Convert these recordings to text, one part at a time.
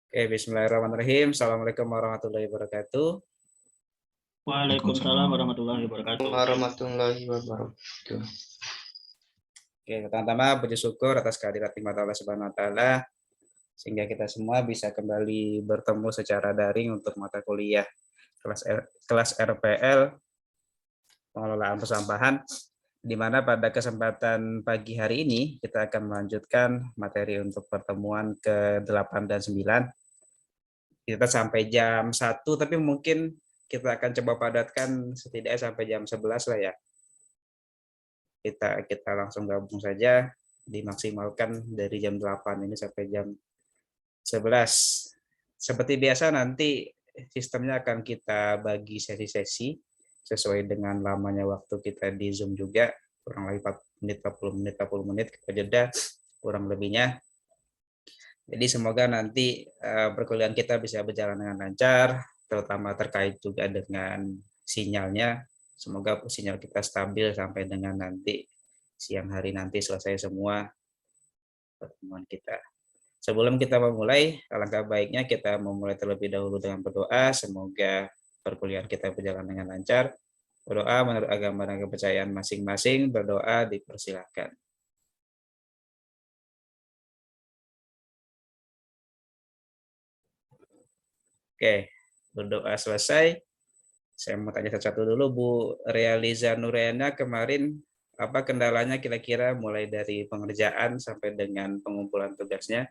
Oke, bismillahirrahmanirrahim. Assalamualaikum warahmatullahi wabarakatuh. Waalaikumsalam warahmatullahi wabarakatuh. Warahmatullahi wabarakatuh. Oke, pertama-tama puji syukur atas kehadirat nikmat Allah Subhanahu wa taala sehingga kita semua bisa kembali bertemu secara daring untuk mata kuliah kelas RPL pengelolaan persampahan, di mana pada kesempatan pagi hari ini kita akan melanjutkan materi untuk pertemuan ke-8 dan 9. Kita sampai jam 1, tapi mungkin kita akan coba padatkan setidaknya sampai jam 11 lah ya. Kita langsung gabung saja, dimaksimalkan dari jam 8 ini sampai jam 11. Seperti biasa nanti sistemnya akan kita bagi sesi-sesi sesuai dengan lamanya waktu kita di Zoom juga, kurang lebih 40 menit kita jeda kurang lebihnya. Jadi semoga nanti perkuliahan kita bisa berjalan dengan lancar, terutama terkait juga dengan sinyalnya. Semoga sinyal kita stabil sampai dengan nanti siang hari nanti selesai semua pertemuan kita. Sebelum kita memulai, alangkah baiknya kita memulai terlebih dahulu dengan berdoa. Semoga perkuliahan kita berjalan dengan lancar. Berdoa menurut agama dan kepercayaan masing-masing. Berdoa dipersilakan. Oke, berdoa selesai. Saya mau tanya satu-satu dulu, Bu Realiza Nurena, kemarin apa kendalanya kira-kira mulai dari pengerjaan sampai dengan pengumpulan tugasnya?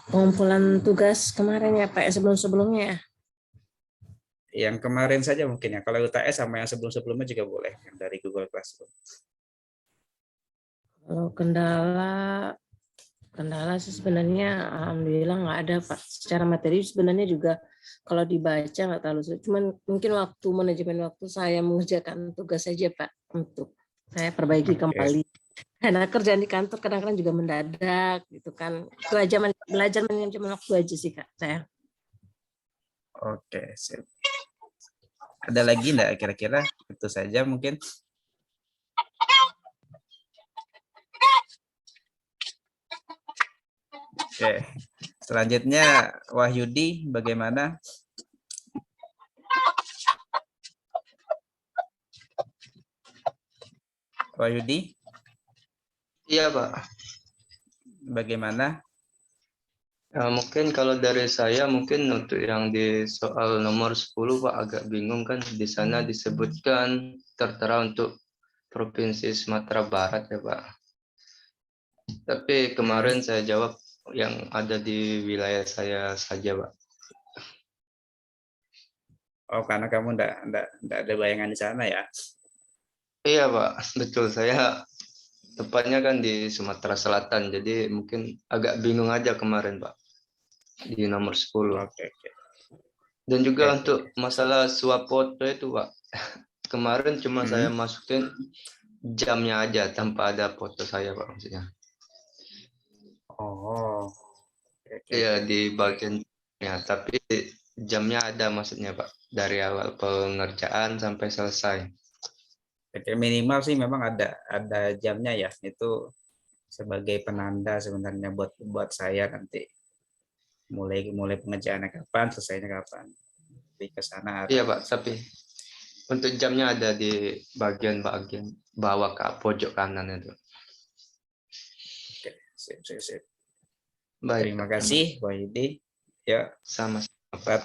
Pengumpulan tugas kemarin ya Pak, sebelum-sebelumnya ya? Yang kemarin saja mungkin ya, kalau UTS sama yang sebelum-sebelumnya juga boleh, yang dari Google Classroom. Kalau kendala sih sebenarnya alhamdulillah nggak ada Pak. Secara materi sebenarnya juga kalau dibaca nggak terlalu sulit. Cuman mungkin manajemen waktu saya mengerjakan tugas saja Pak, untuk saya perbaiki kembali. Karena kerjaan di kantor kadang-kadang juga mendadak gitu kan. Itu aja, belajar manajemen waktu aja sih Kak saya. Oke, sip. Ada lagi enggak kira-kira? Itu saja mungkin. Oke. Selanjutnya Wahyudi, bagaimana? Wahyudi? Iya, Pak. Bagaimana? Mungkin kalau dari saya, mungkin untuk yang di soal nomor 10, Pak, agak bingung kan. Di sana disebutkan tertera untuk Provinsi Sumatera Barat ya, Pak. Tapi kemarin saya jawab yang ada di wilayah saya saja, Pak. Oh, karena kamu enggak ada bayangan di sana ya? Iya, Pak. Betul, saya tepatnya kan di Sumatera Selatan, jadi mungkin agak bingung aja kemarin, Pak, di nomor 10. Oke. Dan juga Oke. untuk masalah swap foto itu, Pak, kemarin cuma saya masukin jamnya aja tanpa ada foto saya, Pak, maksudnya. Oh. Iya, di bagian ya, tapi jamnya ada maksudnya, Pak, dari awal pengerjaan sampai selesai. Oke, minimal sih memang ada jamnya ya. Itu sebagai penanda sebenarnya buat saya nanti mulai pengerjaannya kapan, selesainya kapan. Di ke sana. Iya, Pak, tapi untuk jamnya ada di bagian bawah ke pojok kanan itu. Oke, sip. Baik, Terima Pak. kasih, Wahyudi. Ya, Sama-sama.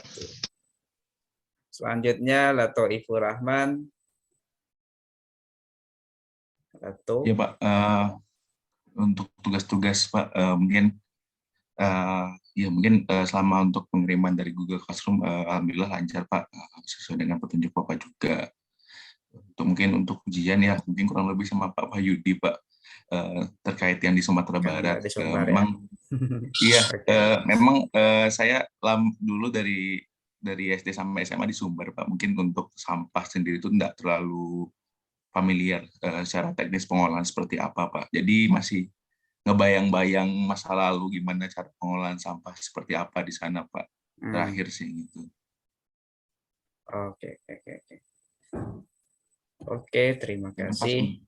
Selanjutnya Lato Ifur Rahman. Lato. Ya Pak, untuk tugas-tugas Pak, mungkin selama untuk pengiriman dari Google Classroom, alhamdulillah lancar Pak, sesuai dengan petunjuk Bapak juga. Untuk ujian ya mungkin kurang lebih sama Pak Wahyudi Pak, terkait yang di Sumatera Barat. Memang iya, memang saya dulu dari SD sampai SMA di Sumber Pak. Mungkin untuk sampah sendiri itu tidak terlalu familiar secara teknis pengolahan seperti apa Pak. Jadi masih ngebayang-bayang masa lalu gimana cara pengolahan sampah seperti apa di sana Pak. Terakhir sih gitu. Oke, terima kasih.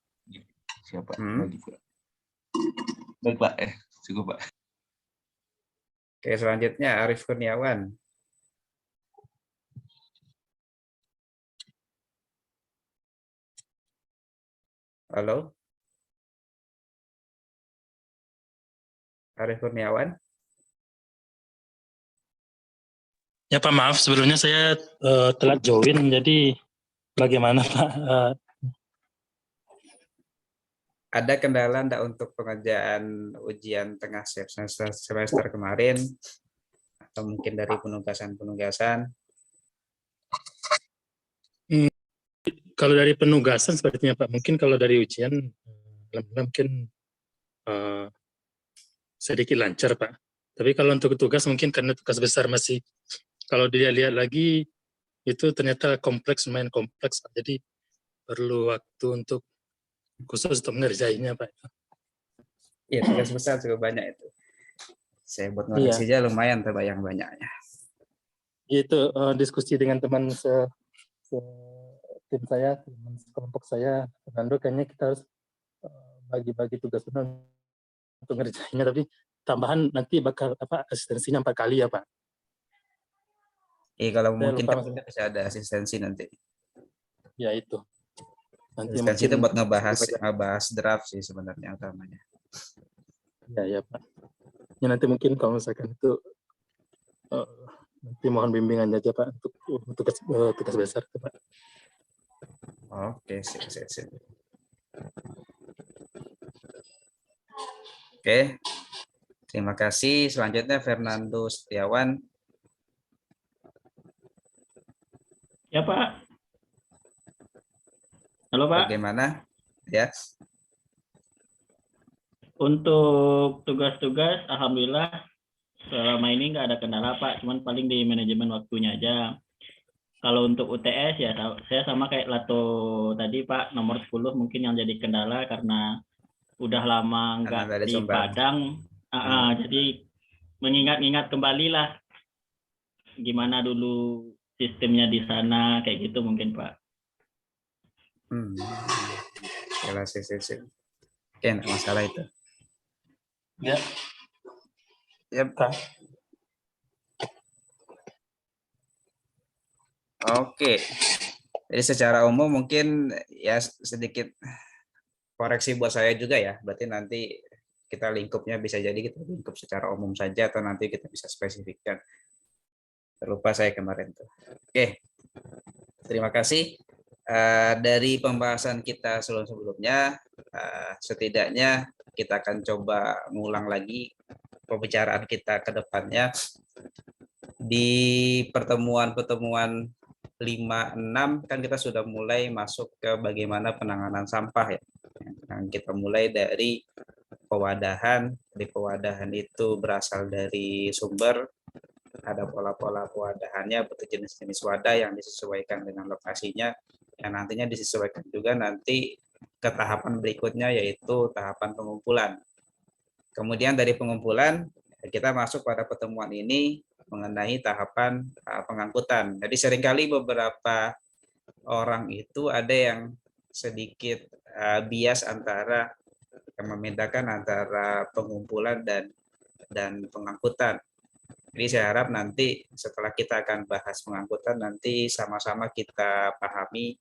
Siapa lagi Pak? Baik Pak, cukup Pak. Oke, selanjutnya Arif Kurniawan. Halo, Arif Kurniawan. Ya Pak, maaf sebelumnya saya telat join, jadi bagaimana Pak? Ada kendala enggak untuk pengerjaan ujian tengah semester kemarin? Atau mungkin dari penugasan-penugasan? Kalau dari penugasan sepertinya Pak, mungkin kalau dari ujian mungkin sedikit lancar Pak. Tapi kalau untuk tugas mungkin karena tugas besar masih, kalau dilihat lagi itu ternyata lumayan kompleks Pak. Jadi perlu waktu untuk khusus untuk mengerjainya Pak. Iya, tugas besar cukup banyak itu. Saya buat Iya. ngoreksi aja lumayan terbayang banyaknya. Itu diskusi dengan teman tim saya, teman kelompok saya, Fernando, kayaknya kita harus bagi-bagi tugas benar untuk ngerjainnya, tapi tambahan nanti bakal asistensinya 4 kali ya Pak. Kalau Saya mungkin lupa, kan bisa ada asistensi nanti. Ya itu. Nanti Asistensi itu mungkin buat ngebahas draft sih sebenarnya utamanya. ya Pak. Ya nanti mungkin kalau misalkan itu nanti mohon bimbingan aja Pak untuk tugas besar itu, Pak. Oke, sip. Oke, terima kasih. Selanjutnya Fernando Setiawan. Ya Pak. Halo Pak. Bagaimana? Ya. Untuk tugas-tugas, alhamdulillah selama ini nggak ada kendala Pak. Cuman paling di manajemen waktunya aja. Kalau untuk UTS ya saya sama kayak Lato tadi Pak, nomor 10 mungkin yang jadi kendala karena udah lama nggak di Padang. Jadi mengingat-ingat kembali lah gimana dulu sistemnya di sana kayak gitu mungkin Pak. Sip. Oke, enggak masalah itu. Ya. Yep. Oke. Jadi secara umum mungkin ya sedikit koreksi buat saya juga ya. Berarti nanti kita lingkupnya bisa jadi kita lingkup secara umum saja atau nanti kita bisa spesifikkan. Terlupa saya kemarin tuh. Oke. Terima kasih. Dari pembahasan kita sebelumnya, setidaknya kita akan coba ngulang lagi pembicaraan kita ke depannya di pertemuan-pertemuan 5-6 kan kita sudah mulai masuk ke bagaimana penanganan sampah ya. Kita mulai dari pewadahan. Di pewadahan itu berasal dari sumber, ada pola-pola pewadahannya, bentuk jenis-jenis wadah yang disesuaikan dengan lokasinya, yang nantinya disesuaikan juga nanti ke tahapan berikutnya yaitu tahapan pengumpulan. Kemudian dari pengumpulan kita masuk pada pertemuan ini mengenai tahapan pengangkutan. Jadi seringkali beberapa orang itu ada yang sedikit bias antara yang membedakan antara pengumpulan dan pengangkutan. Jadi saya harap nanti setelah kita akan bahas pengangkutan nanti sama-sama kita pahami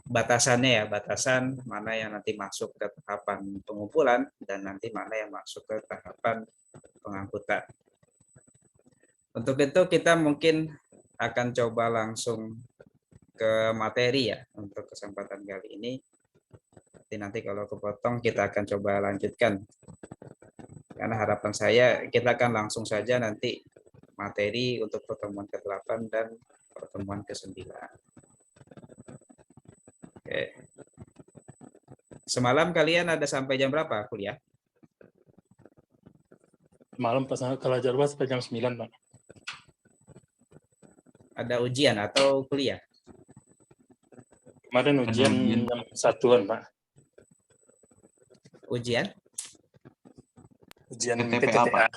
batasannya ya, batasan mana yang nanti masuk ke tahapan pengumpulan dan nanti mana yang masuk ke tahapan pengangkutan. Untuk itu kita mungkin akan coba langsung ke materi ya untuk kesempatan kali ini. Nanti kalau kepotong kita akan coba lanjutkan. Karena harapan saya kita akan langsung saja nanti materi untuk pertemuan ke-8 dan pertemuan ke-9. Oke. Semalam kalian ada sampai jam berapa kuliah? Malam pas kalau jadwal sampai jam 9, Pak. Ada ujian atau kuliah? Kemarin ujian jam 1-an, Pak. Ujian? Ujian PTPA, Pak.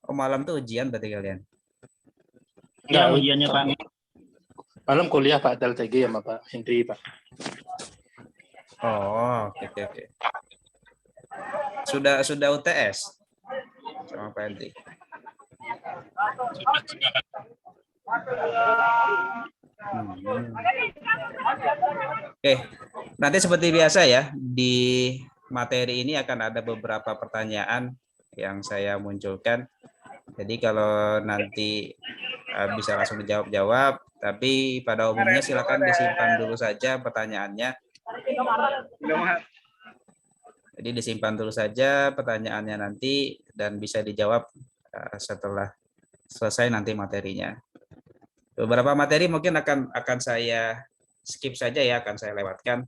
Oh, malam tuh ujian berarti kalian? Ya, ujiannya Pak. Malam kuliah Pak, TLTG sama Pak Hendri, Pak. Oh, oke. Sudah UTS sama Pak Henry. Oke, nanti seperti biasa ya, di materi ini akan ada beberapa pertanyaan yang saya munculkan. Jadi kalau nanti bisa langsung dijawab-jawab, tapi pada umumnya silakan disimpan dulu saja pertanyaannya. Jadi disimpan dulu saja pertanyaannya nanti dan bisa dijawab setelah selesai nanti materinya. Beberapa materi mungkin akan saya skip saja ya, akan saya lewatkan.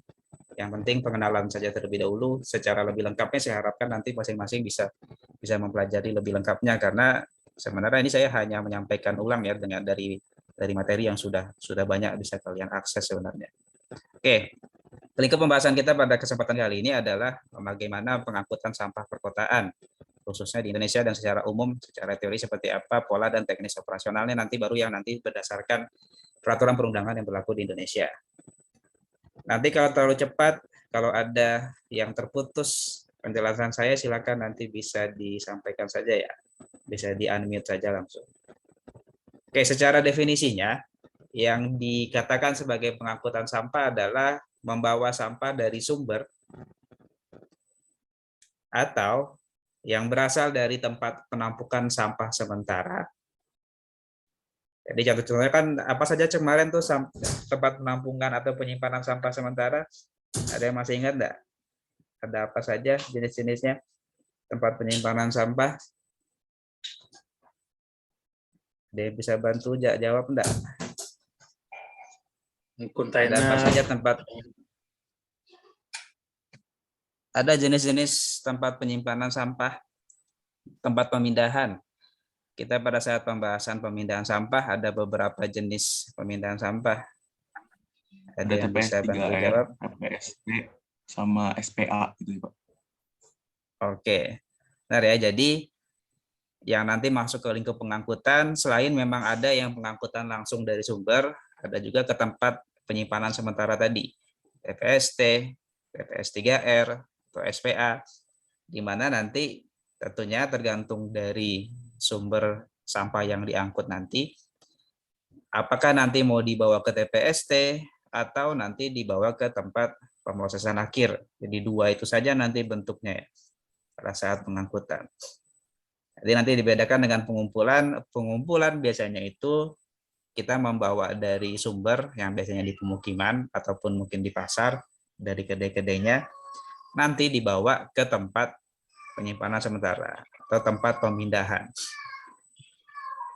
Yang penting pengenalan saja terlebih dahulu. Secara lebih lengkapnya saya harapkan nanti masing-masing bisa mempelajari lebih lengkapnya, karena sebenarnya ini saya hanya menyampaikan ulang ya dengan dari materi yang sudah banyak bisa kalian akses sebenarnya. Oke. Lingkup pembahasan kita pada kesempatan kali ini adalah bagaimana pengangkutan sampah perkotaan, khususnya di Indonesia dan secara umum, secara teori seperti apa, pola dan teknis operasionalnya nanti baru yang nanti berdasarkan peraturan perundangan yang berlaku di Indonesia. Nanti kalau terlalu cepat, kalau ada yang terputus penjelasan saya, silakan nanti bisa disampaikan saja ya, bisa di-unmute saja langsung. Oke, secara definisinya, yang dikatakan sebagai pengangkutan sampah adalah membawa sampah dari sumber atau yang berasal dari tempat penampungan sampah sementara. Jadi contoh-contohnya kan apa saja kemarin tuh tempat penampungan atau penyimpanan sampah sementara, ada yang masih ingat enggak? Ada apa saja jenis-jenisnya tempat penyimpanan sampah? Dia bisa bantu jawab enggak? Kontainer. Ada apa saja tempat? Ada jenis-jenis tempat penyimpanan sampah, tempat pemindahan. Kita pada saat pembahasan pemindahan sampah ada beberapa jenis pemindahan sampah. Ada yang bisa bantu jawab? TPST sama SPA gitu Pak. Oke. Benar ya. Jadi yang nanti masuk ke lingkup pengangkutan, selain memang ada yang pengangkutan langsung dari sumber, ada juga ke tempat penyimpanan sementara tadi, TPST, TPS 3R, atau SPA, di mana nanti tentunya tergantung dari sumber sampah yang diangkut nanti, apakah nanti mau dibawa ke TPST atau nanti dibawa ke tempat pemrosesan akhir. Jadi dua itu saja nanti bentuknya ya, pada saat pengangkutan. Jadi nanti dibedakan dengan pengumpulan. Pengumpulan biasanya itu kita membawa dari sumber yang biasanya di pemukiman ataupun mungkin di pasar, dari kedai-kedainya, nanti dibawa ke tempat penyimpanan sementara atau tempat pemindahan.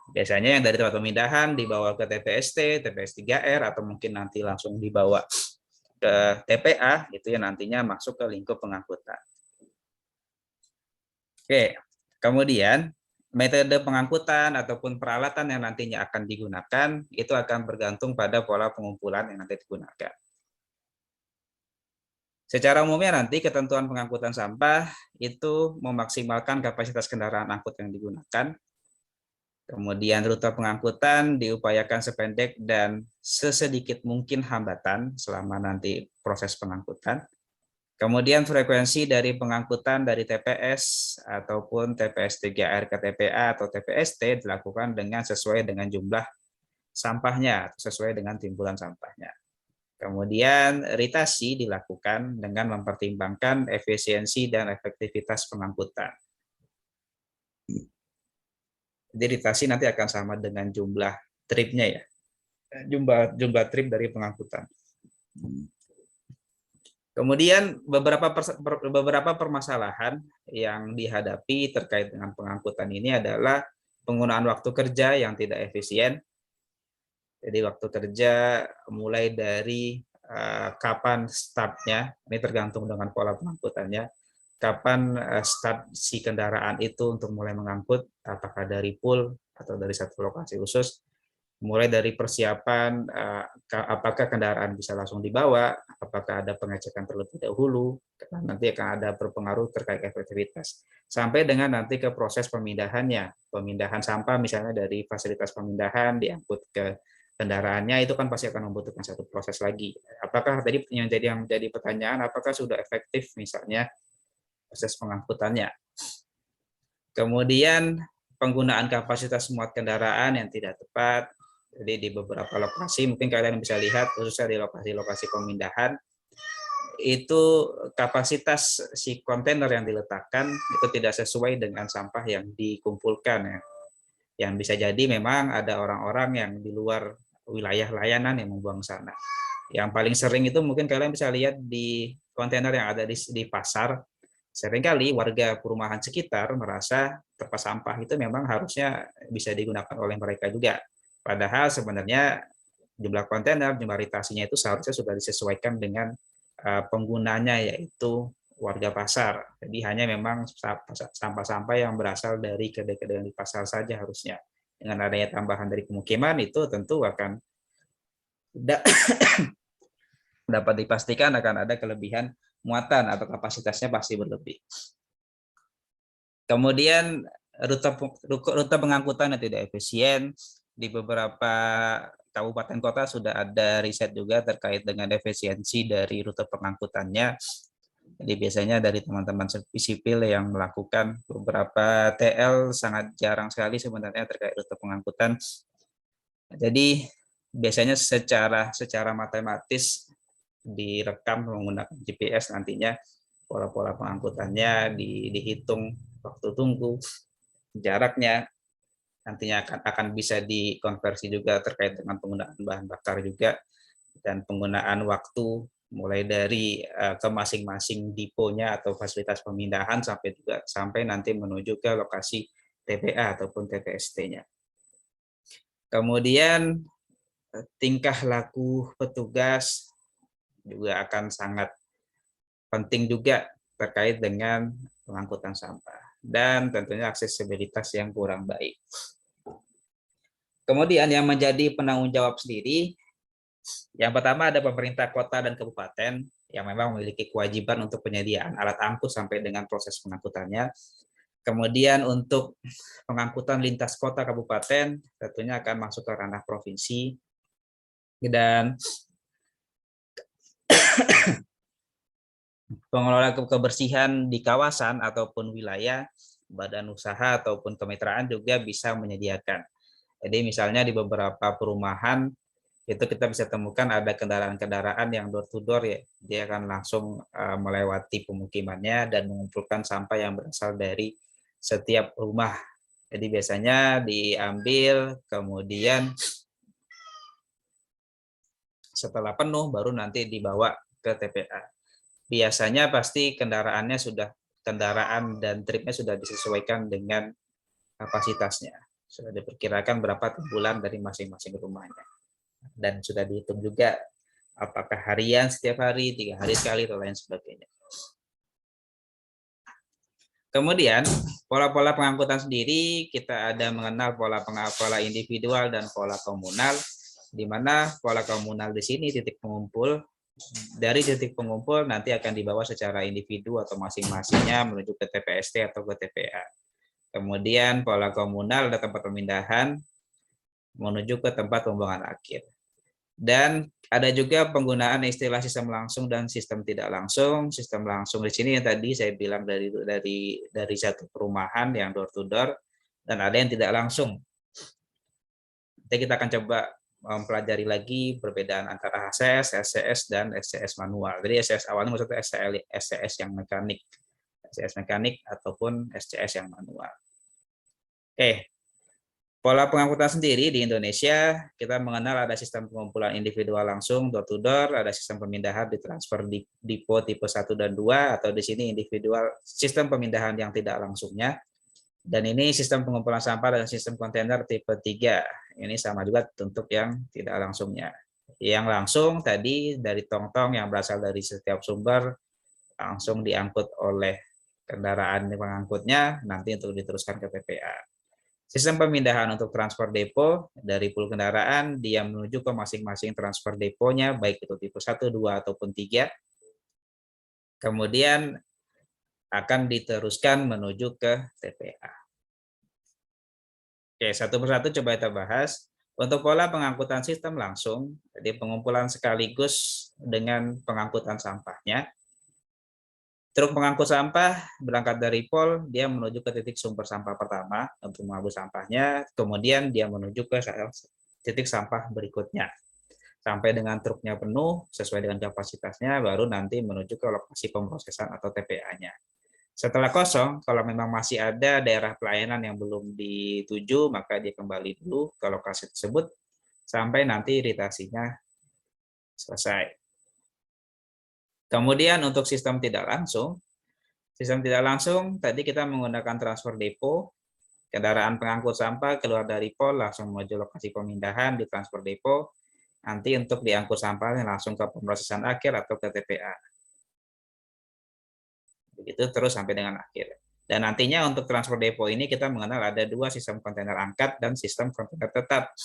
Biasanya yang dari tempat pemindahan dibawa ke TPST, TPS 3R, atau mungkin nanti langsung dibawa ke TPA, itu yang nantinya masuk ke lingkup pengangkutan. Oke, kemudian metode pengangkutan ataupun peralatan yang nantinya akan digunakan, itu akan bergantung pada pola pengumpulan yang nanti digunakan. Secara umumnya nanti ketentuan pengangkutan sampah itu memaksimalkan kapasitas kendaraan angkut yang digunakan. Kemudian rute pengangkutan diupayakan sependek dan sesedikit mungkin hambatan selama nanti proses pengangkutan. Kemudian frekuensi dari pengangkutan dari TPS ataupun TPS 3R ke TPA atau TPST dilakukan dengan sesuai dengan jumlah sampahnya, sesuai dengan timbulan sampahnya. Kemudian ritasi dilakukan dengan mempertimbangkan efisiensi dan efektivitas pengangkutan. Jadi ritasi nanti akan sama dengan jumlah tripnya ya, jumlah trip dari pengangkutan. Kemudian beberapa permasalahan yang dihadapi terkait dengan pengangkutan ini adalah penggunaan waktu kerja yang tidak efisien. Jadi waktu kerja mulai dari kapan startnya, ini tergantung dengan pola pengangkutannya, kapan start si kendaraan itu untuk mulai mengangkut, apakah dari pool atau dari satu lokasi khusus, mulai dari persiapan apakah kendaraan bisa langsung dibawa, apakah ada pengecekan terlebih dahulu, karena nanti akan ada berpengaruh terkait efektivitas, sampai dengan nanti ke proses pemindahannya, pemindahan sampah misalnya dari fasilitas pemindahan diangkut ke kendaraannya, itu kan pasti akan membutuhkan satu proses lagi. apakah tadi yang menjadi pertanyaan, apakah sudah efektif misalnya proses pengangkutannya. Kemudian penggunaan kapasitas muat kendaraan yang tidak tepat. Jadi di beberapa lokasi mungkin kalian bisa lihat, khususnya di lokasi-lokasi pemindahan, itu kapasitas si kontainer yang diletakkan itu tidak sesuai dengan sampah yang dikumpulkan ya. Yang bisa jadi memang ada orang-orang yang di luar wilayah layanan yang membuang sana. Yang paling sering itu mungkin kalian bisa lihat di kontainer yang ada di pasar. Seringkali warga perumahan sekitar merasa tempat sampah itu memang harusnya bisa digunakan oleh mereka juga. Padahal sebenarnya jumlah kontainer, jumlah ritasinya itu seharusnya sudah disesuaikan dengan penggunanya, yaitu warga pasar. Jadi hanya memang sampah-sampah yang berasal dari kedai-kedai di pasar saja harusnya. Dengan adanya tambahan dari pemukiman itu tentu akan dapat dipastikan akan ada kelebihan muatan atau kapasitasnya pasti berlebih. Kemudian rute pengangkutan yang tidak efisien. Di beberapa kabupaten kota sudah ada riset juga terkait dengan efisiensi dari rute pengangkutannya. Jadi biasanya dari teman-teman sipil yang melakukan beberapa TL sangat jarang sekali sebenarnya terkait rute pengangkutan. Jadi biasanya secara matematis direkam menggunakan GPS nantinya pola-pola pengangkutannya, dihitung waktu tunggu, jaraknya, nantinya akan bisa dikonversi juga terkait dengan penggunaan bahan bakar juga, dan penggunaan waktu mulai dari ke masing-masing deponya atau fasilitas pemindahan sampai nanti menuju ke lokasi TPA ataupun TPST-nya. Kemudian tingkah laku petugas juga akan sangat penting juga terkait dengan pengangkutan sampah, dan tentunya aksesibilitas yang kurang baik. Kemudian yang menjadi penanggung jawab sendiri, yang pertama ada pemerintah kota dan kabupaten yang memang memiliki kewajiban untuk penyediaan alat angkut sampai dengan proses pengangkutannya. Kemudian untuk pengangkutan lintas kota kabupaten tentunya akan masuk ke ranah provinsi, dan pengelola kebersihan di kawasan ataupun wilayah, badan usaha ataupun kemitraan juga bisa menyediakan. Jadi misalnya di beberapa perumahan itu kita bisa temukan ada kendaraan-kendaraan yang door to door ya, dia akan langsung melewati pemukimannya dan mengumpulkan sampah yang berasal dari setiap rumah. Jadi biasanya diambil, kemudian setelah penuh baru nanti dibawa ke TPA. Biasanya pasti kendaraan dan tripnya sudah disesuaikan dengan kapasitasnya. Sudah diperkirakan berapa timbulan dari masing-masing rumahnya. Dan sudah dihitung juga apakah harian setiap hari, 3 hari sekali, atau lain sebagainya. Kemudian pola-pola pengangkutan sendiri kita ada mengenal pola individual dan pola komunal, di mana pola komunal di sini titik pengumpul. Dari titik pengumpul nanti akan dibawa secara individu atau masing-masingnya menuju ke TPST atau ke TPA. Kemudian pola komunal ada tempat pemindahan menuju ke tempat pembuangan akhir. Dan ada juga penggunaan istilah sistem langsung dan sistem tidak langsung. Sistem langsung di sini yang tadi saya bilang dari satu perumahan yang door to door, dan ada yang tidak langsung. Nanti kita akan coba mempelajari lagi perbedaan antara HCS, SCS, dan SCS manual. Jadi SCS awalnya maksudnya SCS yang mekanik, SCS mekanik ataupun SCS yang manual. Oke, pola pengangkutan sendiri di Indonesia kita mengenal ada sistem pengumpulan individual langsung door to door, ada sistem pemindahan di transfer di depo tipe 1 dan 2, atau di sini individual sistem pemindahan yang tidak langsungnya. Dan ini sistem pengumpulan sampah dan sistem kontainer tipe 3. Ini sama juga untuk yang tidak langsungnya. Yang langsung tadi dari tong-tong yang berasal dari setiap sumber langsung diangkut oleh kendaraan pengangkutnya nanti untuk diteruskan ke TPA. Sistem pemindahan untuk transfer depo dari pool kendaraan dia menuju ke masing-masing transfer deponya baik itu tipe 1, 2 ataupun 3. Kemudian akan diteruskan menuju ke TPA. Oke, satu persatu coba kita bahas. Untuk pola pengangkutan sistem langsung, jadi pengumpulan sekaligus dengan pengangkutan sampahnya. Truk pengangkut sampah berangkat dari pol, dia menuju ke titik sumber sampah pertama untuk mengambil sampahnya, kemudian dia menuju ke titik sampah berikutnya. Sampai dengan truknya penuh, sesuai dengan kapasitasnya, baru nanti menuju ke lokasi pemrosesan atau TPA-nya. Setelah kosong, kalau memang masih ada daerah pelayanan yang belum dituju, maka dia kembali dulu ke lokasi tersebut, sampai nanti iritasinya selesai. Kemudian untuk sistem tidak langsung tadi kita menggunakan transfer depo, kendaraan pengangkut sampah keluar dari pol langsung menuju lokasi pemindahan di transfer depo, nanti untuk diangkut sampahnya langsung ke pemrosesan akhir atau ke TPA. Begitu terus sampai dengan akhir. Dan nantinya untuk transfer depo ini kita mengenal ada 2 sistem kontainer angkat dan sistem kontainer tetap.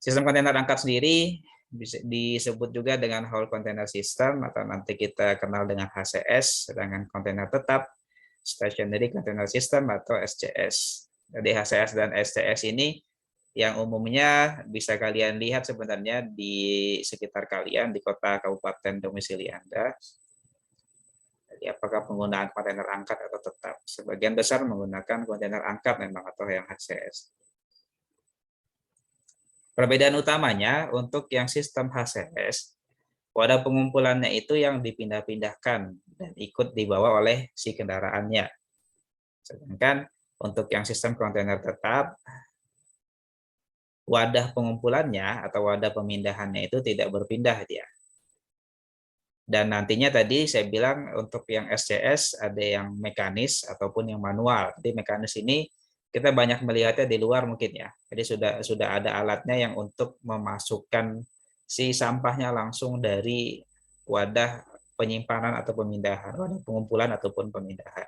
Sistem kontainer angkat sendiri bisa disebut juga dengan whole container system atau nanti kita kenal dengan HCS, sedangkan kontainer tetap stationary container system atau SCS. Jadi HCS dan SCS ini yang umumnya bisa kalian lihat sebenarnya di sekitar kalian di kota kabupaten domisili Anda. Jadi apakah penggunaan kontainer angkat atau tetap? Sebagian besar menggunakan kontainer angkat memang atau yang HCS. Perbedaan utamanya untuk yang sistem HCS, wadah pengumpulannya itu yang dipindah-pindahkan dan ikut dibawa oleh si kendaraannya. Sedangkan untuk yang sistem kontainer tetap, wadah pengumpulannya atau wadah pemindahannya itu tidak berpindah dia. Dan nantinya tadi saya bilang untuk yang SCS ada yang mekanis ataupun yang manual. Jadi mekanis ini kita banyak melihatnya di luar mungkin ya. Jadi sudah ada alatnya yang untuk memasukkan si sampahnya langsung dari wadah penyimpanan atau pemindahan, wadah pengumpulan ataupun pemindahan.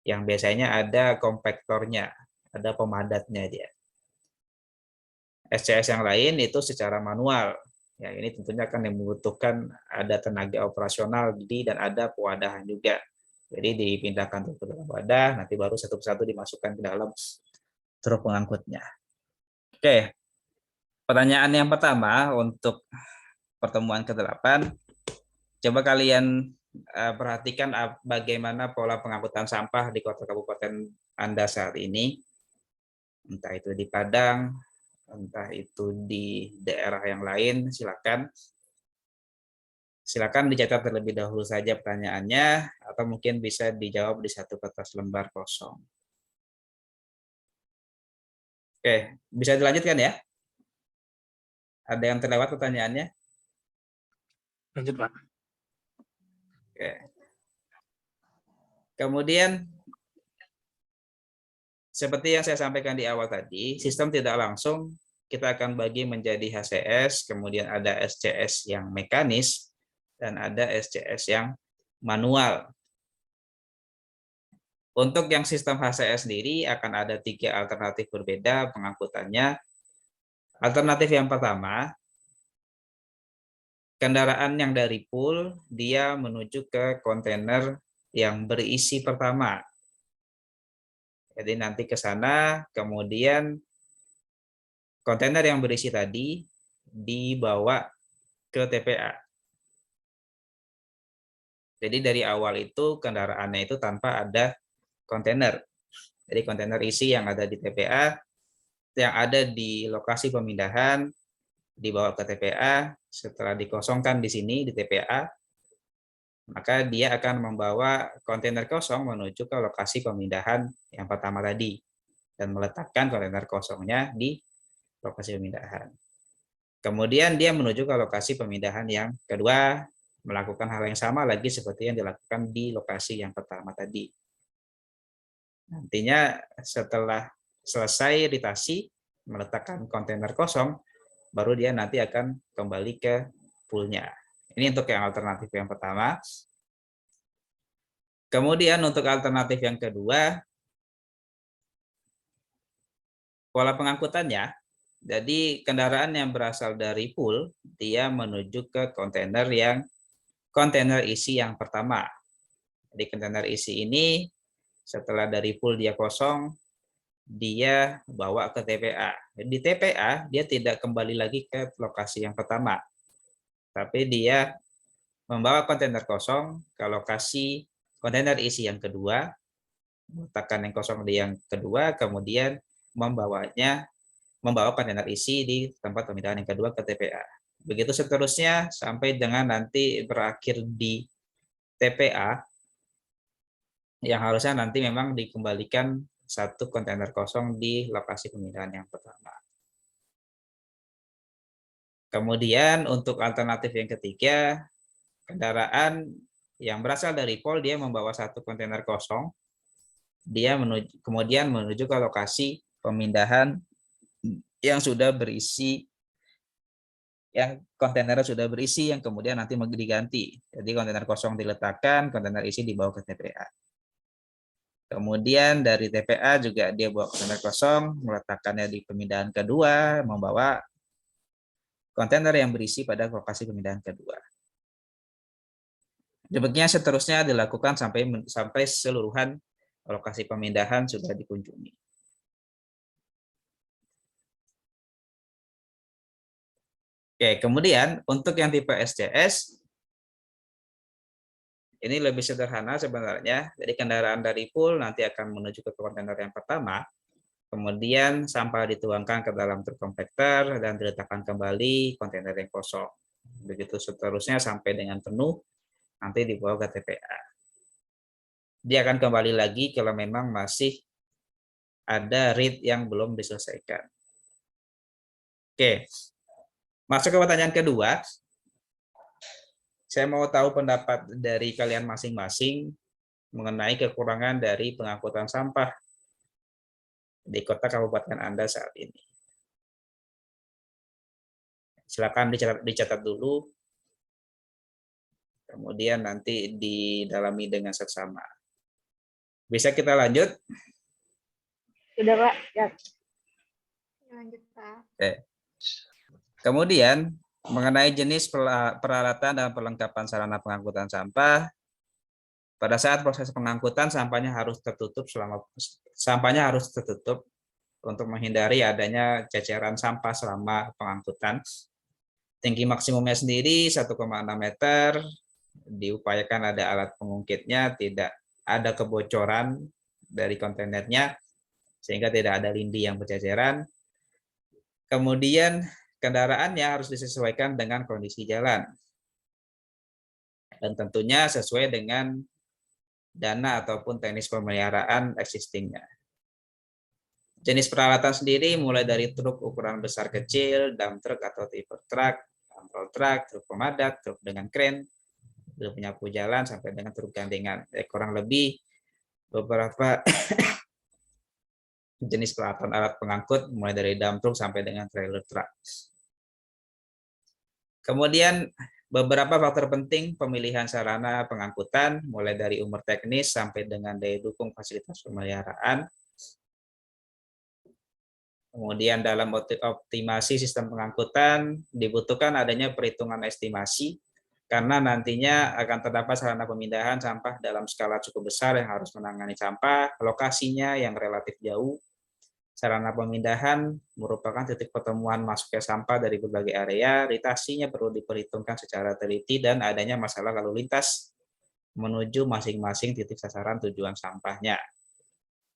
Yang biasanya ada kompaktornya, ada pemadatnya dia. SCS yang lain itu secara manual. Ya, ini tentunya akan membutuhkan ada tenaga operasional dan ada pewadahan juga. Jadi dipindahkan ke dalam wadah, nanti baru satu persatu dimasukkan ke dalam truk pengangkutnya. Oke, pertanyaan yang pertama untuk pertemuan ke-8, coba kalian perhatikan bagaimana pola pengangkutan sampah di kota kabupaten Anda saat ini. Entah itu di Padang, entah itu di daerah yang lain, silakan. Silakan dicatat terlebih dahulu saja pertanyaannya, atau mungkin bisa dijawab di satu kertas lembar kosong. Oke, bisa dilanjutkan ya? Ada yang terlewat pertanyaannya? Lanjut, Pak. Oke. Kemudian, seperti yang saya sampaikan di awal tadi, sistem tidak langsung kita akan bagi menjadi HCS, kemudian ada SCS yang mekanis, dan ada SCS yang manual. Untuk yang sistem HCS sendiri akan ada 3 alternatif berbeda pengangkutannya. Alternatif yang pertama, kendaraan yang dari pool dia menuju ke kontainer yang berisi pertama. Jadi nanti ke sana, kemudian kontainer yang berisi tadi dibawa ke TPA. Jadi dari awal itu kendaraannya itu tanpa ada kontainer. Jadi kontainer isi yang ada di TPA, yang ada di lokasi pemindahan, dibawa ke TPA, setelah dikosongkan di sini di TPA, maka dia akan membawa kontainer kosong menuju ke lokasi pemindahan yang pertama tadi, dan meletakkan kontainer kosongnya di lokasi pemindahan. Kemudian dia menuju ke lokasi pemindahan yang kedua, melakukan hal yang sama lagi seperti yang dilakukan di lokasi yang pertama tadi. Nantinya setelah selesai iritasi, meletakkan kontainer kosong, baru dia nanti akan kembali ke poolnya. Ini untuk yang alternatif yang pertama. Kemudian untuk alternatif yang kedua, pola pengangkutannya, jadi kendaraan yang berasal dari pool, dia menuju ke kontainer isi yang pertama. Jadi kontainer isi ini setelah dari pool dia kosong, dia bawa ke TPA. Di TPA dia tidak kembali lagi ke lokasi yang pertama, tapi dia membawa kontainer kosong ke lokasi kontainer isi yang kedua, meletakkan yang kosong di yang kedua, kemudian membawa kontainer isi di tempat pemindahan yang kedua ke TPA. Begitu seterusnya sampai dengan nanti berakhir di TPA, yang harusnya nanti memang dikembalikan satu kontainer kosong di lokasi pemindahan yang pertama. Kemudian untuk alternatif yang ketiga, kendaraan yang berasal dari pol dia membawa satu kontainer kosong, dia kemudian menuju ke lokasi pemindahan yang sudah berisi, yang kontainernya sudah berisi, yang kemudian nanti mau diganti. Jadi kontainer kosong diletakkan, kontainer isi dibawa ke TPA. Kemudian dari TPA juga dia bawa kontainer kosong, meletakkannya di pemindahan kedua, membawa kontainer yang berisi pada lokasi pemindahan kedua. Demikian seterusnya dilakukan sampai seluruhan lokasi pemindahan sudah dikunjungi. Oke, kemudian untuk yang tipe SCS, ini lebih sederhana sebenarnya. Jadi kendaraan dari pool nanti akan menuju ke kontainer yang pertama, kemudian sampah dituangkan ke dalam truk kompakter dan diletakkan kembali kontainer yang kosong. Begitu seterusnya sampai dengan penuh, nanti dibawa ke TPA. Dia akan kembali lagi kalau memang masih ada read yang belum diselesaikan. Oke, masuk ke pertanyaan kedua. Saya mau tahu pendapat dari kalian masing-masing mengenai kekurangan dari pengangkutan sampah di kota kabupaten Anda saat ini. Silakan dicatat dulu, kemudian nanti didalami dengan seksama. Bisa kita lanjut? Sudah, Pak. Ya. Lanjut, Pak. Oke. Kemudian, mengenai jenis peralatan dan perlengkapan sarana pengangkutan sampah, pada saat proses pengangkutan sampahnya harus tertutup untuk menghindari adanya ceceran sampah selama pengangkutan. Tinggi maksimumnya sendiri 1,6 meter, diupayakan ada alat pengungkitnya, tidak ada kebocoran dari kontainernya, sehingga tidak ada lindi yang berceceran. Kemudian kendaraannya harus disesuaikan dengan kondisi jalan. Dan tentunya sesuai dengan dana ataupun teknis pemeliharaan existingnya. Jenis peralatan sendiri mulai dari truk ukuran besar kecil, dump truck atau tipper truck, roll truck, truk pemadat, truk dengan kren, truk penyapu jalan, sampai dengan truk gandengan. Kurang lebih beberapa jenis peralatan alat pengangkut mulai dari dump truck sampai dengan trailer truck. Kemudian beberapa faktor penting pemilihan sarana pengangkutan mulai dari umur teknis sampai dengan daya dukung fasilitas pemeliharaan. Kemudian dalam optimasi sistem pengangkutan dibutuhkan adanya perhitungan estimasi karena nantinya akan terdapat sarana pemindahan sampah dalam skala cukup besar yang harus menangani sampah, lokasinya yang relatif jauh. Sarana pemindahan merupakan titik pertemuan masuknya sampah dari berbagai area, ritasinya perlu diperhitungkan secara teliti dan adanya masalah lalu lintas menuju masing-masing titik sasaran tujuan sampahnya.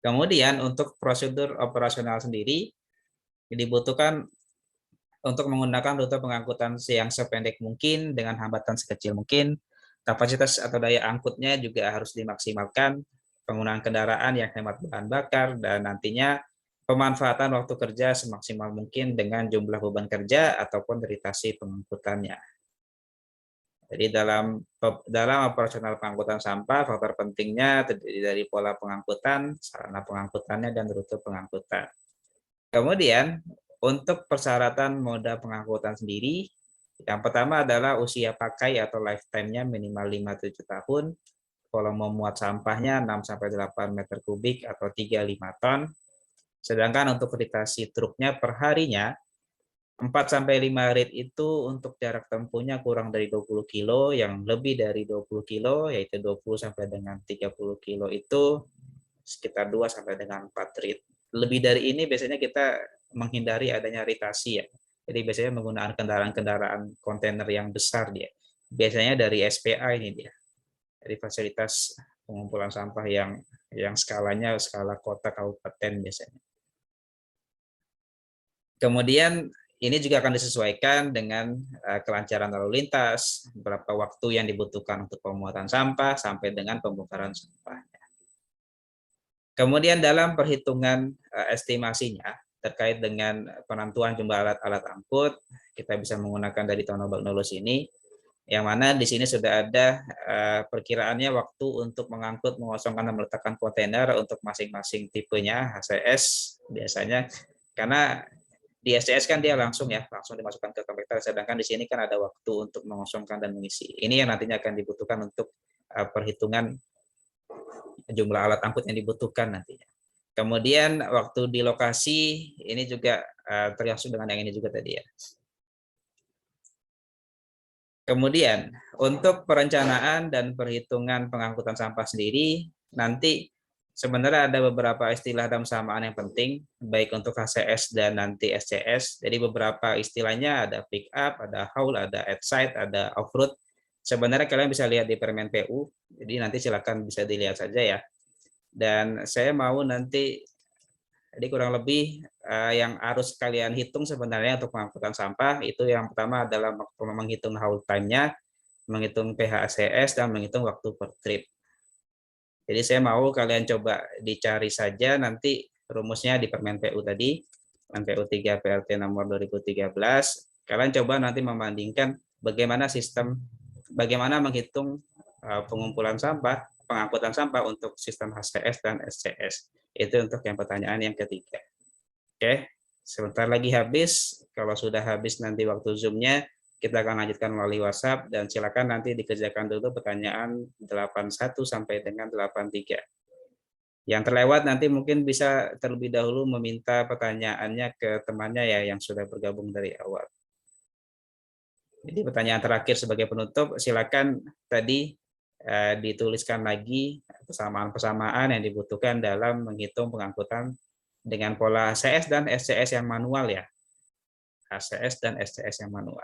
Kemudian untuk prosedur operasional sendiri dibutuhkan untuk menggunakan rute pengangkutan yang sependek mungkin dengan hambatan sekecil mungkin. Kapasitas atau daya angkutnya juga harus dimaksimalkan, penggunaan kendaraan yang hemat bahan bakar, dan nantinya pemanfaatan waktu kerja semaksimal mungkin dengan jumlah beban kerja ataupun ritasi pengangkutannya. Jadi dalam operasional pengangkutan sampah, faktor pentingnya terdiri dari pola pengangkutan, sarana pengangkutannya, dan rute pengangkutan. Kemudian untuk persyaratan moda pengangkutan sendiri, yang pertama adalah usia pakai atau lifetime-nya minimal 5-7 tahun, volume muat sampahnya 6-8 meter kubik atau 3-5 ton. Sedangkan untuk ritasi truknya per harinya 4-5 rit itu untuk jarak tempuhnya kurang dari 20 kilo, yang lebih dari 20 kilo yaitu 20 sampai dengan 30 kilo itu sekitar 2 sampai dengan 4 rit. Lebih dari ini biasanya kita menghindari adanya ritasi ya. Jadi biasanya menggunakan kendaraan-kendaraan kontainer yang besar dia. biasanya dari SPA ini dia, dari fasilitas pengumpulan sampah yang skalanya skala kota kabupaten biasanya. Kemudian ini juga akan disesuaikan dengan kelancaran lalu lintas, berapa waktu yang dibutuhkan untuk pemuatan sampah sampai dengan pembongkaran sampahnya. Kemudian dalam perhitungan estimasinya terkait dengan penentuan jumlah alat-alat angkut, kita bisa menggunakan dari Tonobag-Nulus ini, yang mana di sini sudah ada perkiraannya waktu untuk mengangkut, mengosongkan, dan meletakkan kontainer untuk masing-masing tipenya HCS biasanya, karena di SCS kan dia langsung dimasukkan ke kompakter, sedangkan di sini kan ada waktu untuk mengosongkan dan mengisi. Ini yang nantinya akan dibutuhkan untuk perhitungan jumlah alat angkut yang dibutuhkan nantinya. Kemudian waktu di lokasi ini juga termasuk dengan yang ini juga tadi ya. Kemudian untuk perencanaan dan perhitungan pengangkutan sampah sendiri, nanti sebenarnya ada beberapa istilah dan persamaan yang penting, baik untuk HCS dan nanti SCS. Jadi beberapa istilahnya ada pick up, ada haul, ada at site, ada off road. Sebenarnya kalian bisa lihat di Permen PU, jadi nanti silakan bisa dilihat saja ya. Dan saya mau nanti, jadi kurang lebih yang harus kalian hitung sebenarnya untuk pengangkutan sampah, itu yang pertama adalah menghitung haul time-nya, menghitung PHCS, dan menghitung waktu per trip. Jadi saya mau kalian coba dicari saja nanti rumusnya di Permen PU tadi, Permen PU 3 PLT nomor 2013. Kalian coba nanti membandingkan bagaimana menghitung pengumpulan sampah, pengangkutan sampah untuk sistem HCS dan SCS. Itu untuk yang pertanyaan yang ketiga. Oke, sebentar lagi habis. Kalau sudah habis nanti waktu Zoom-nya, kita akan lanjutkan melalui WhatsApp, dan silakan nanti dikerjakan dulu pertanyaan 81 sampai dengan 83. Yang terlewat nanti mungkin bisa terlebih dahulu meminta pertanyaannya ke temannya ya yang sudah bergabung dari awal. Jadi pertanyaan terakhir sebagai penutup, silakan tadi dituliskan lagi persamaan-persamaan yang dibutuhkan dalam menghitung pengangkutan dengan pola HCS dan SCS yang manual ya. HCS dan SCS yang manual.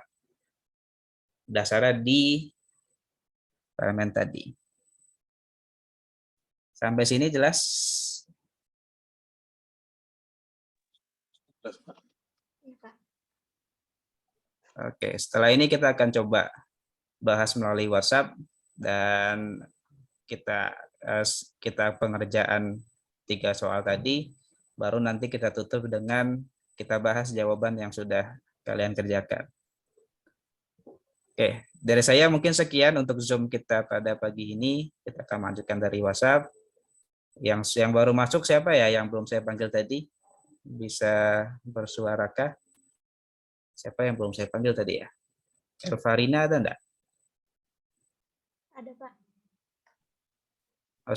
Dasarnya di Permen tadi. Sampai sini jelas? Iya, Pak. Oke, setelah ini kita akan coba bahas melalui WhatsApp, dan kita pengerjaan 3 soal tadi, baru nanti kita tutup dengan kita bahas jawaban yang sudah kalian kerjakan. Oke, dari saya mungkin sekian untuk Zoom kita pada pagi ini. Kita akan lanjutkan dari WhatsApp. Yang baru masuk siapa ya yang belum saya panggil tadi? Bisa bersuarakah? Siapa yang belum saya panggil tadi ya? Elvarina ada enggak? Ada, Pak.